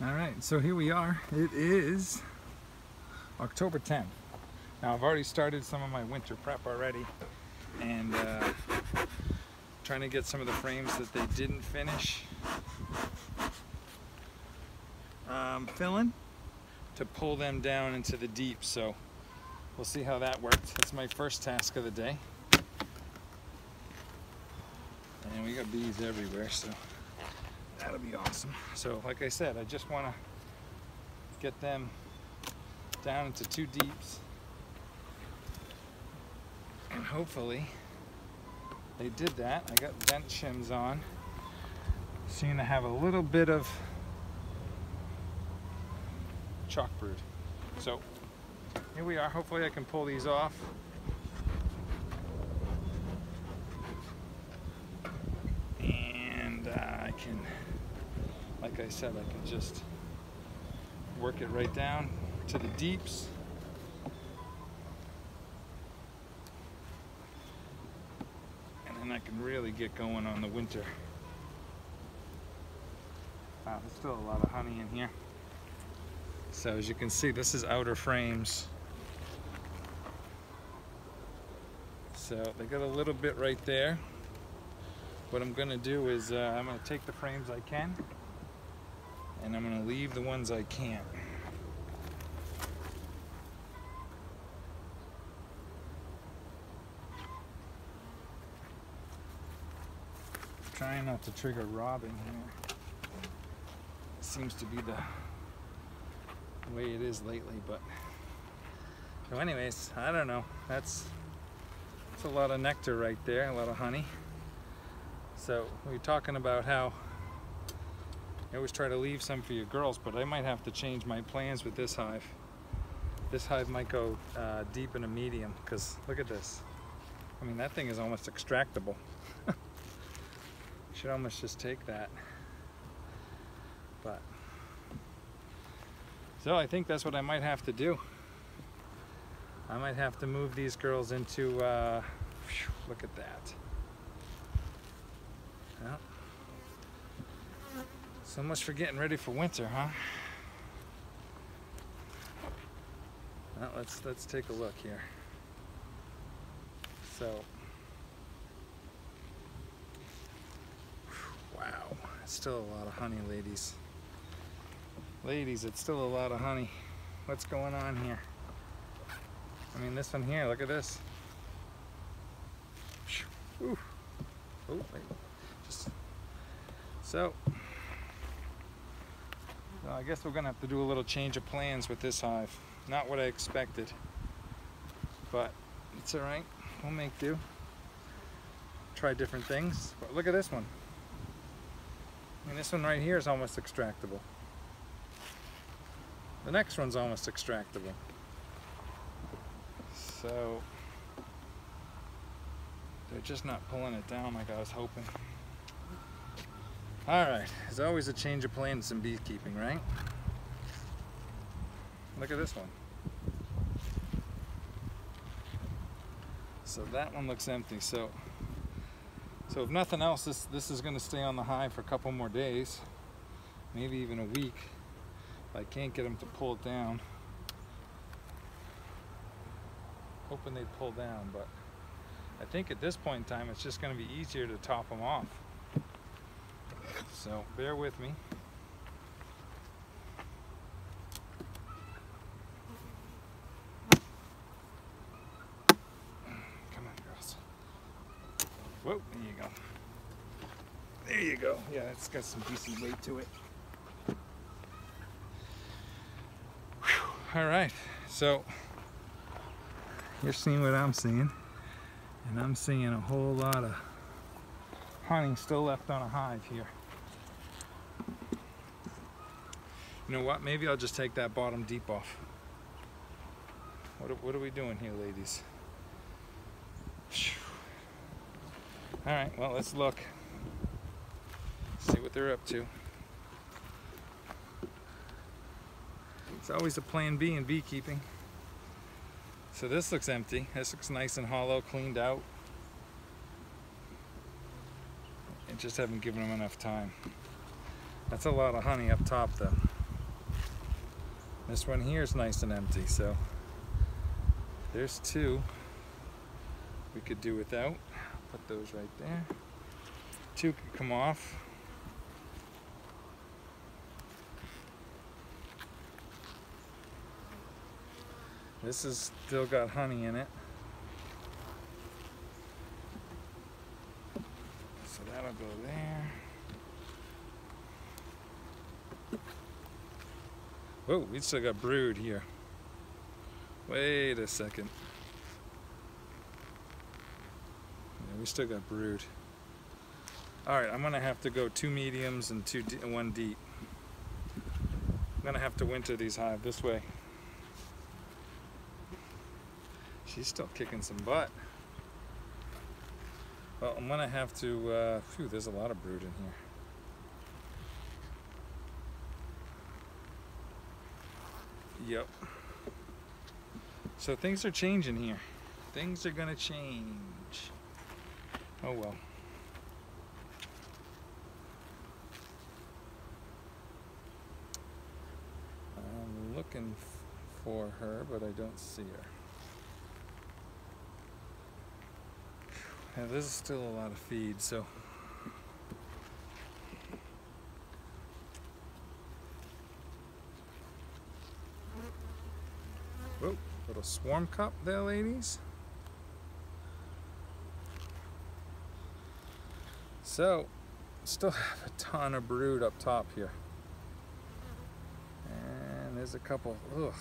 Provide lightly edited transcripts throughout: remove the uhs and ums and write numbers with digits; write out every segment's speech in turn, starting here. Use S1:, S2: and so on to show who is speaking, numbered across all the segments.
S1: All right, so here we are. It is October 10th. Now I've already started some of my winter prep already, and trying to get some of the frames that they didn't finish filling to pull them down into the deep. So we'll see how that works. It's my first task of the day. And we got bees everywhere, so that'll be awesome. So like I said, I just want to get them down into 2 deeps, and hopefully they did that. I got vent shims on. Seem to have a little bit of chalk brood. So here we are. Hopefully I can pull these off. And I can, like I said, I can just work it right down to the deeps. And then I can really get going on the winter. Wow, there's still a lot of honey in here. So as you can see, this is outer frames. So they got a little bit right there. What I'm going to do is I'm going to take the frames I can, and I'm going to leave the ones I can't. Trying not to trigger robbing here. Seems to be the way it is lately, but so anyways, I don't know. That's a lot of nectar right there, a lot of honey. So we're talking about how I always try to leave some for your girls, but I might have to change my plans with this hive. This hive might go deep in a medium, because look at this. I mean, that thing is almost extractable. Should almost just take that. But so I think that's what I might have to do. I might have to move these girls into look at that. Well, so much for getting ready for winter, huh? Well, let's take a look here. So, wow, it's still a lot of honey, ladies. Ladies, it's still a lot of honey. What's going on here? I mean, this one here, look at this. Ooh. Oh, wait. So I guess we're gonna have to do a little change of plans with this hive. Not what I expected, but it's all right. We'll make do. Try different things. But look at this one. I mean, this one right here is almost extractable. The next one's almost extractable. So they're just not pulling it down like I was hoping. Alright, there's always a change of plans in beekeeping, right? Look at this one. So that one looks empty. So if nothing else, this is going to stay on the hive for a couple more days, maybe even a week. I can't get them to pull it down. Hoping they pull down, but I think at this point in time it's just going to be easier to top them off. So bear with me. Come on, girls. Whoa, there you go. There you go. Yeah, it's got some decent weight to it. All right, so you're seeing what I'm seeing, and I'm seeing a whole lot of honey still left on a hive here. You know what? Maybe I'll just take that bottom deep off. What are we doing here, ladies? All right, well, let's look. See what they're up to. It's always a plan B in beekeeping. So this looks empty. This looks nice and hollow, cleaned out. I just haven't given them enough time. That's a lot of honey up top though. This one here is nice and empty, so there's 2 we could do without. Put those right there. 2 could come off. This has still got honey in it. So that'll go there. Whoa, we still got brood here. Wait a second. Yeah, we still got brood. Alright, I'm gonna have to go 2 mediums and 1 deep. I'm gonna have to winter these hive this way. She's still kicking some butt. Well, I'm gonna have to, phew, there's a lot of brood in here. Yep. So things are changing here. Things are gonna change. Oh well. I'm looking for her, but I don't see her. Yeah, this is still a lot of feed, so whoa, little swarm cup there, ladies. So, still have a ton of brood up top here. And there's a couple, ugh.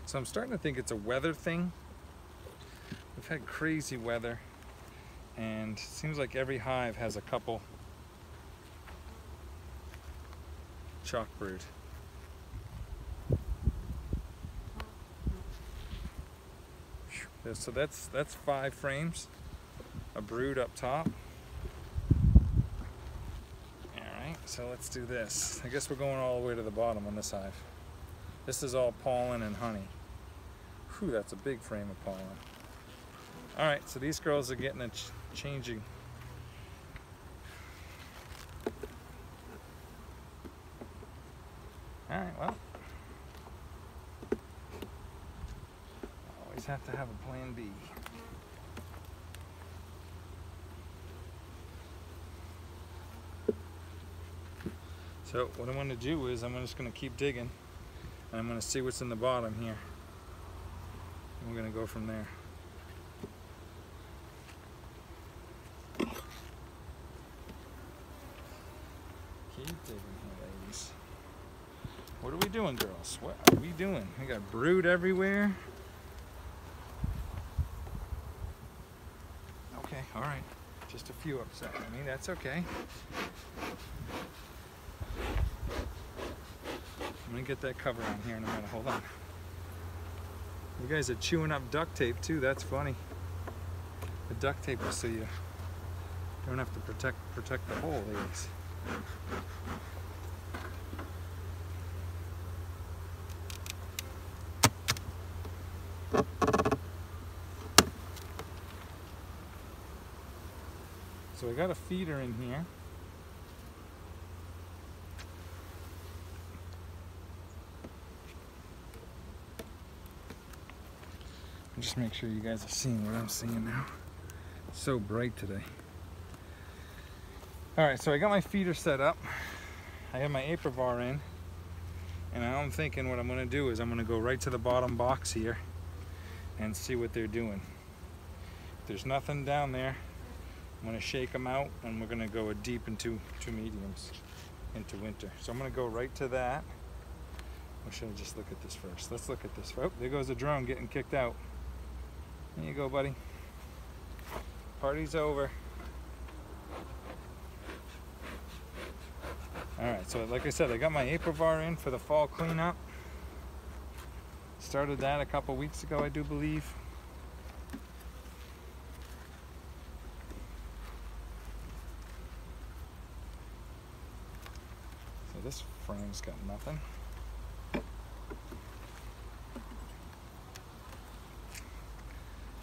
S1: So I'm starting to think it's a weather thing. We've had crazy weather, and it seems like every hive has a couple chalk brood. So that's 5 frames, a brood up top. Alright, so let's do this. I guess we're going all the way to the bottom on this hive. This is all pollen and honey. Whew, that's a big frame of pollen. Alright, so these girls are getting a changing. Alright, well. Always have to have a plan B. So what I'm going to do is I'm just going to keep digging, and I'm going to see what's in the bottom here. And we're going to go from there. Keep digging here, ladies. What are we doing, girls? What are we doing? We got brood everywhere. Okay, all right. Just a few upset with me. That's okay. I'm gonna get that cover on here in a minute. Hold on. You guys are chewing up duct tape too. That's funny. The duct tape is so you don't have to protect the hole, ladies. So I got a feeder in here. Just make sure you guys are seeing what I'm seeing now. It's so bright today. Alright, so I got my feeder set up. I have my aprivar in. And now I'm thinking what I'm going to do is I'm going to go right to the bottom box here and see what they're doing. If there's nothing down there, I'm going to shake them out, and we're going to go deep into 2 mediums into winter. So I'm going to go right to that. Or should I just look at this first? Let's look at this. Oh, there goes the drone getting kicked out. There you go, buddy. Party's over. Alright, so like I said, I got my aprivar in for the fall cleanup. Started that a couple weeks ago, I do believe. So this frame's got nothing.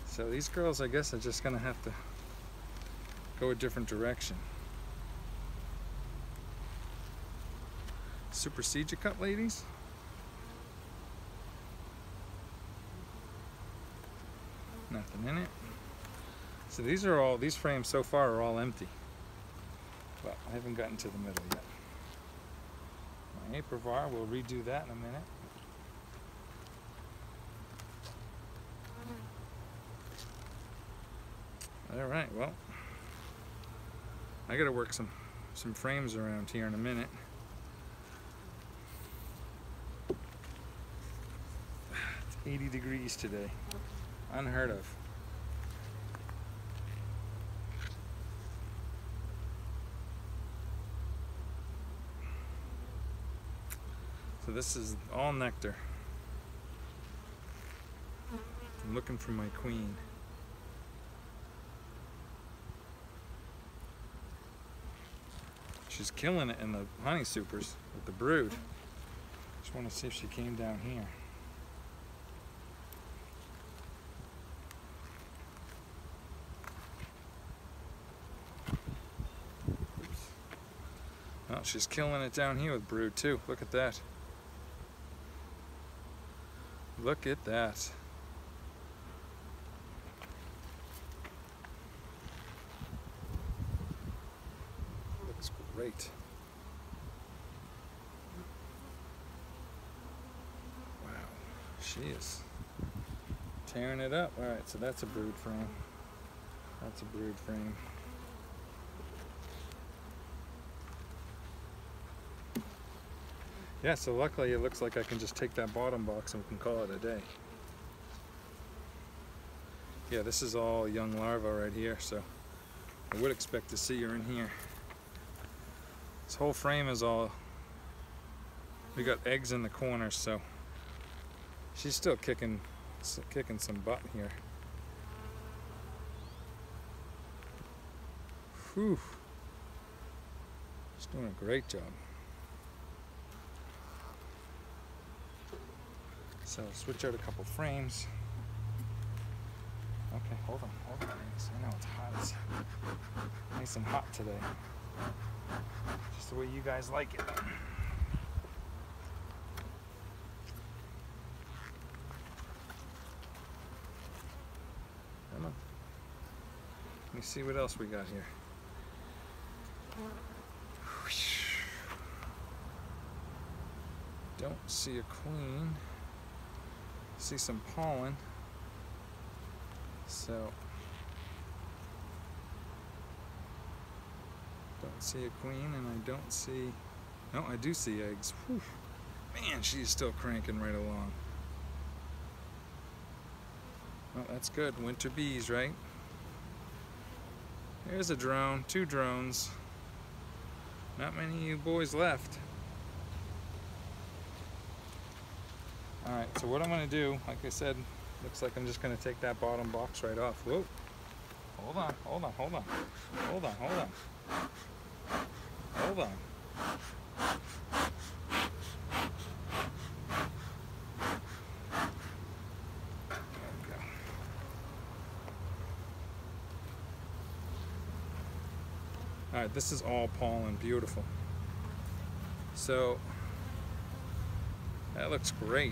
S1: So these girls, I guess, are just gonna have to go a different direction. supersede your cut, ladies? Nothing in it. So these frames so far are all empty. But I haven't gotten to the middle yet. My apivar, we'll redo that in a minute. All right, well, I gotta work some frames around here in a minute. It's 80 degrees today. Unheard of. So this is all nectar. I'm looking for my queen. She's killing it in the honey supers with the brood. Just want to see if she came down here. Oops. Oh, she's killing it down here with brood too. Look at that. Look at that. Looks great. Wow, she is tearing it up. All right, so that's a brood frame. That's a brood frame. Yeah, so luckily it looks like I can just take that bottom box and we can call it a day. Yeah, this is all young larvae right here, so I would expect to see her in here. This whole frame is all, we got eggs in the corners, so she's still kicking some butt here. Whew. She's doing a great job. So switch out a couple frames. Okay, hold on. I know it's hot. It's nice and hot today. Just the way you guys like it. Come on. Let me see what else we got here. Don't see a queen. See some pollen. So don't see a queen, and I don't see, no, I do see eggs. Whew. Man, she's still cranking right along. Well, that's good. Winter bees, right? There's a drone, 2 drones. Not many of you boys left. Alright, so what I'm going to do, like I said, looks like I'm just going to take that bottom box right off. Whoa. Hold on. Hold on. There we go. Alright, this is all pollen. Beautiful. So, that looks great.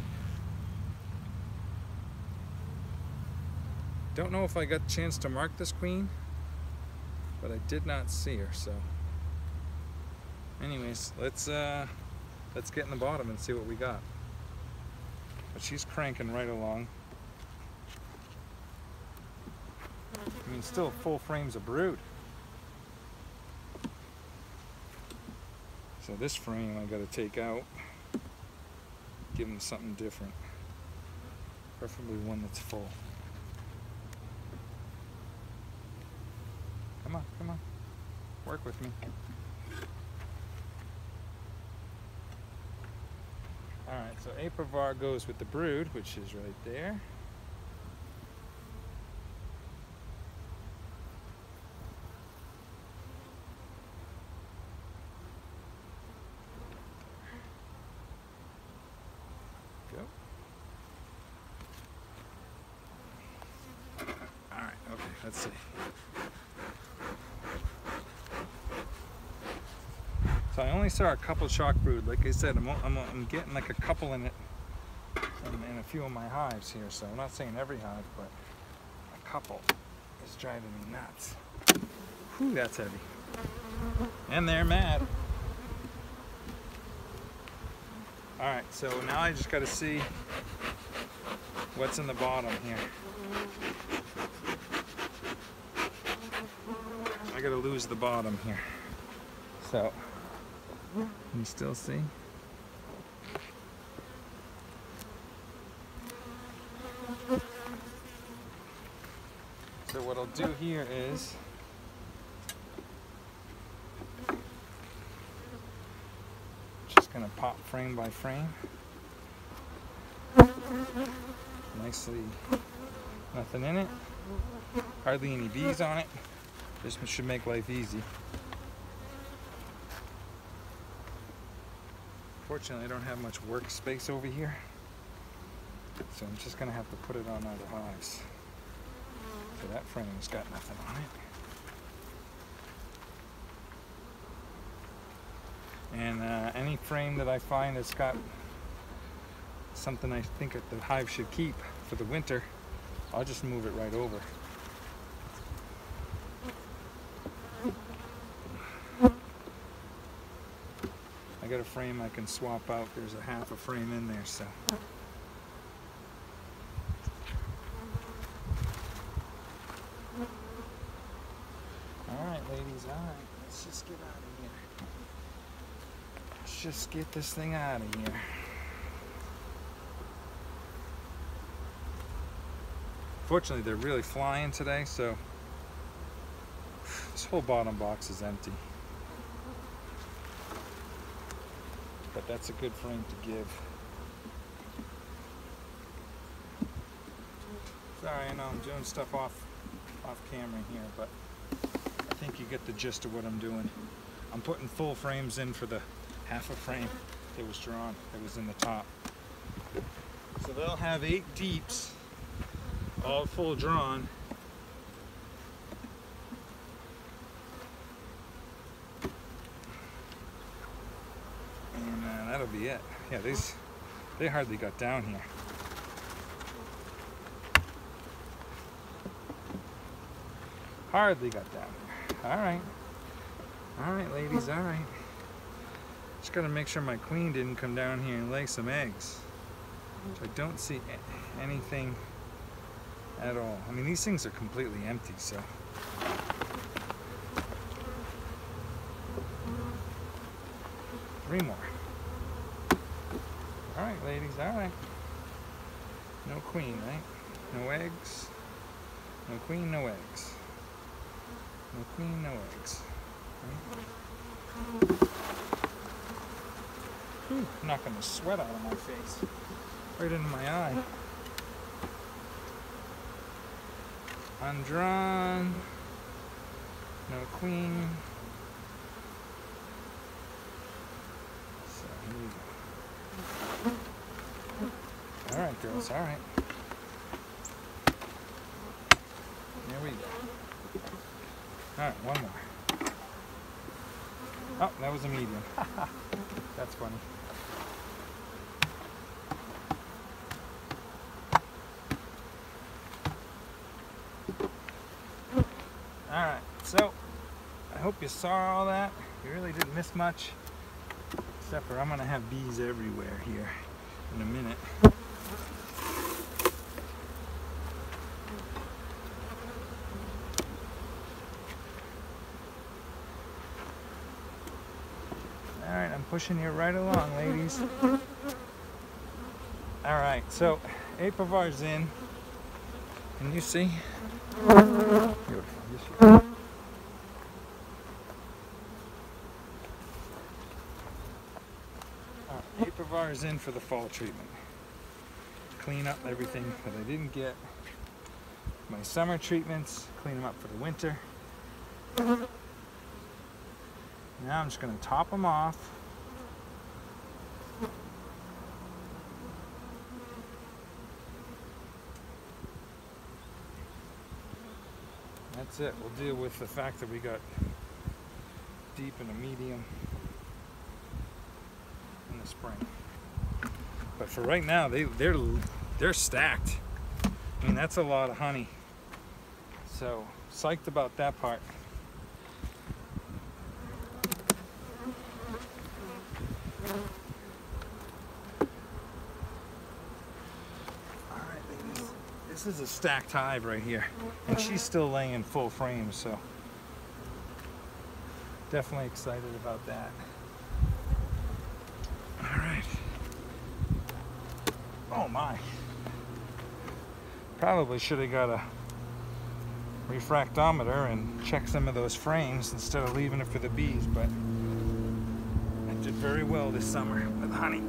S1: Don't know if I got a chance to mark this queen, but I did not see her, so anyways, let's get in the bottom and see what we got. But she's cranking right along. I mean, still full frames of brood. So this frame I gotta take out, give them something different, preferably one that's full. Come on, work with me. Alright, so apivar goes with the brood, which is right there. Go. Alright, okay, let's see. So So I only saw a couple shock brood. Like I said, I'm getting like a couple in it in a few of my hives here. So I'm not saying every hive, but a couple is driving me nuts. Whew, that's heavy. And they're mad. Alright, so now I just got to see what's in the bottom here. I got to lose the bottom here. So, can you still see? So what I'll do here is just gonna pop frame by frame. Nicely, nothing in it. Hardly any bees on it. This should make life easy. Fortunately, I don't have much workspace over here, so I'm just gonna have to put it on other hives. So that frame's got nothing on it. And any frame that I find that's got something I think that the hive should keep for the winter, I'll just move it right over. I got a frame I can swap out. There's a half a frame in there, so. Alright ladies, alright, let's just get out of here. Let's just get this thing out of here. Fortunately, they're really flying today, so this whole bottom box is empty. But that's a good frame to give. Sorry, I know I'm doing stuff off camera here, but I think you get the gist of what I'm doing. I'm putting full frames in for the half a frame that was drawn, that was in the top. So they'll have 8 deeps, all full drawn. And that'll be it. Yeah, they hardly got down here. Hardly got down here. Alright. Alright, ladies, alright. Just gotta make sure my queen didn't come down here and lay some eggs. Which I don't see anything at all. I mean, these things are completely empty, so. Three more. Alright, ladies, alright. No queen, right? No eggs. No queen, no eggs. No queen, no eggs. Right? Whew, knocking the sweat out of my face. Right into my eye. Undrawn. No queen. So here we go. Alright, girls, alright. There we go. Alright, one more. Oh, that was a medium. That's funny. Alright, so I hope you saw all that. You really didn't miss much. Except for I'm going to have bees everywhere here in a minute. Alright, I'm pushing you right along, ladies. Alright, so Apivar's in. Can you see? Beautiful. Yes, you can. Apivar is in for the fall treatment. Clean up everything that I didn't get. My summer treatments, clean them up for the winter. Now I'm just going to top them off. That's it. We'll deal with the fact that we got deep and a medium spring. But for right now, they're stacked. I mean, that's a lot of honey. So psyched about that part. Alright, ladies. This is a stacked hive right here. And she's still laying full frames, so definitely excited about that. Alright. Oh my. Probably should have got a refractometer and check some of those frames instead of leaving it for the bees, but I did very well this summer with honey.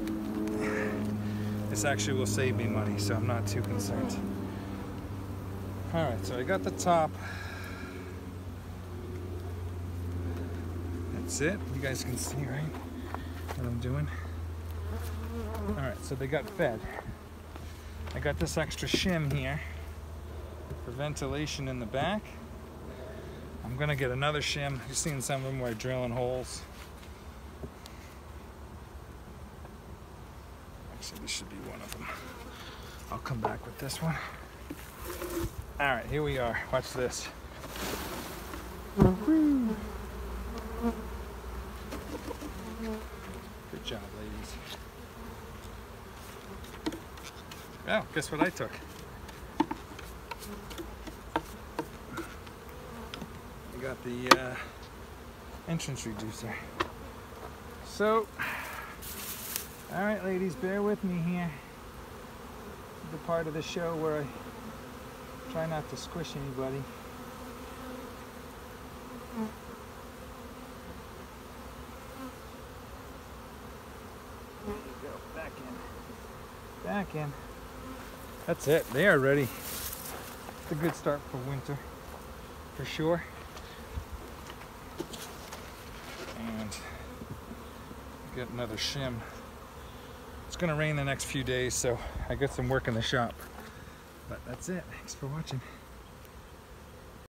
S1: This actually will save me money, so I'm not too concerned. Alright, so I got the top. That's it. You guys can see, right, what I'm doing? Alright, so they got fed. I got this extra shim here for ventilation in the back. I'm gonna get another shim. You've seen some of them where I'm drilling holes. Actually, this should be one of them. I'll come back with this one. All right, here we are. Watch this. Good job, ladies. Oh, guess what I took? I got the entrance reducer. So, all right, ladies, bear with me here. The part of the show where I try not to squish anybody. There you go, back in. Back in. That's it, they are ready. It's a good start for winter, for sure. And get another shim. It's gonna rain the next few days, so I got some work in the shop. But that's it, thanks for watching.